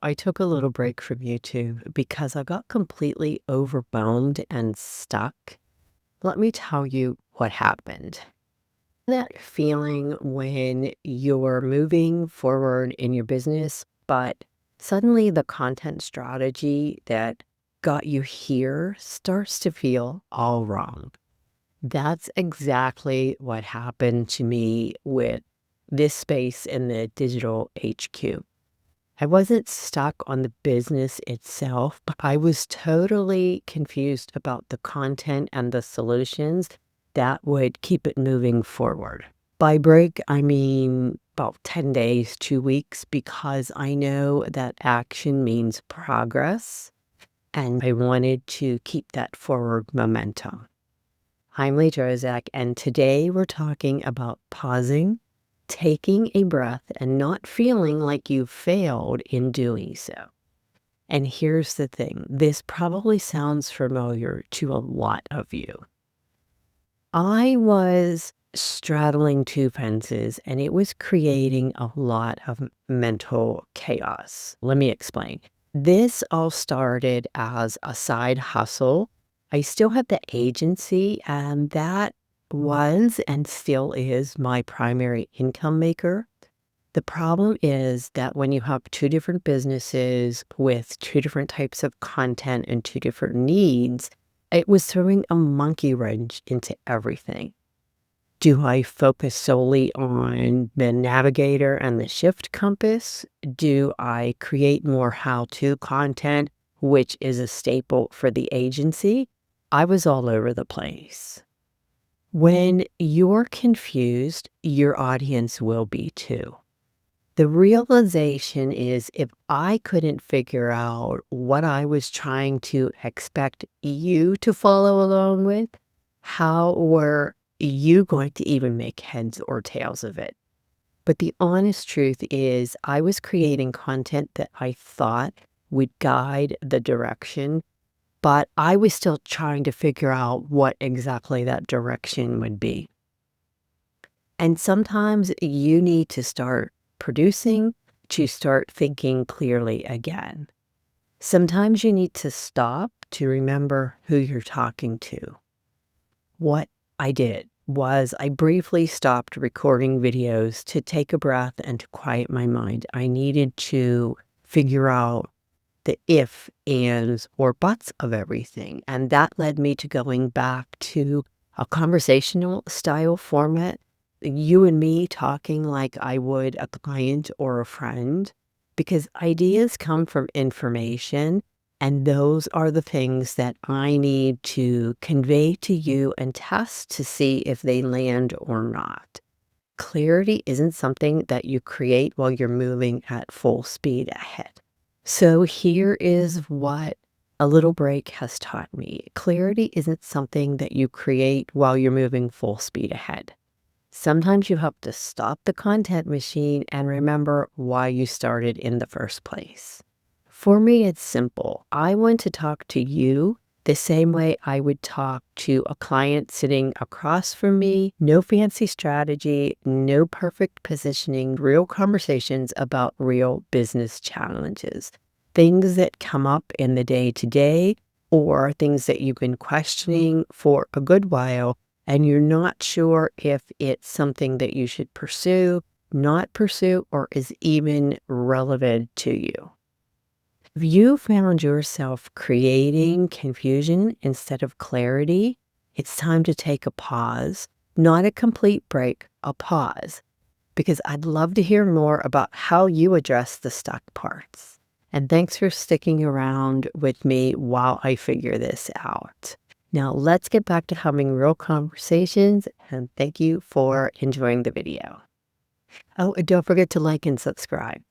I took a little break from YouTube because I got completely overwhelmed and stuck. Let me tell you what happened. That feeling when you're moving forward in your business, but suddenly the content strategy that got you here starts to feel all wrong. That's exactly what happened to me with this space in the digital HQ. I wasn't stuck on the business itself, but I was totally confused about the content and the solutions that would keep it moving forward. By break, I mean about 10 days, 2 weeks, because I know that action means progress, and I wanted to keep that forward momentum. I'm Lee Jozak, and today we're talking about pausing, taking a breath, and not feeling like you failed in doing so. And here's the thing, this probably sounds familiar to a lot of you. I was straddling two fences, and it was creating a lot of mental chaos. Let me explain. This all started as a side hustle. I still had the agency, and that was and still is my primary income maker. The problem is that when you have two different businesses with two different types of content and two different needs, it was throwing a monkey wrench into everything. Do I focus solely on the navigator and the shift compass? Do I create more how-to content, which is a staple for the agency? I was all over the place. When you're confused, your audience will be too. The realization is if I couldn't figure out what I was trying to expect you to follow along with, how were you going to even make heads or tails of it? But the honest truth is I was creating content that I thought would guide the direction, but I was still trying to figure out what exactly that direction would be. And sometimes you need to start producing to start thinking clearly again. Sometimes you need to stop to remember who you're talking to. What I did was I briefly stopped recording videos to take a breath and to quiet my mind. I needed to figure out the if, ands, or buts of everything. And that led me to going back to a conversational style format, you and me talking like I would a client or a friend, because ideas come from information, and those are the things that I need to convey to you and test to see if they land or not. Clarity isn't something that you create while you're moving at full speed ahead. So here is what a little break has taught me. Clarity isn't something that you create while you're moving full speed ahead. Sometimes you have to stop the content machine and remember why you started in the first place. For me, it's simple. I want to talk to you the same way I would talk to a client sitting across from me. No fancy strategy, no perfect positioning, real conversations about real business challenges. Things that come up in the day-to-day or things that you've been questioning for a good while, and you're not sure if it's something that you should pursue, not pursue, or is even relevant to you. If you found yourself creating confusion instead of clarity, it's time to take a pause, not a complete break, a pause, because I'd love to hear more about how you address the stuck parts. And thanks for sticking around with me while I figure this out. Now let's get back to having real conversations, and thank you for enjoying the video. Oh, and don't forget to like and subscribe.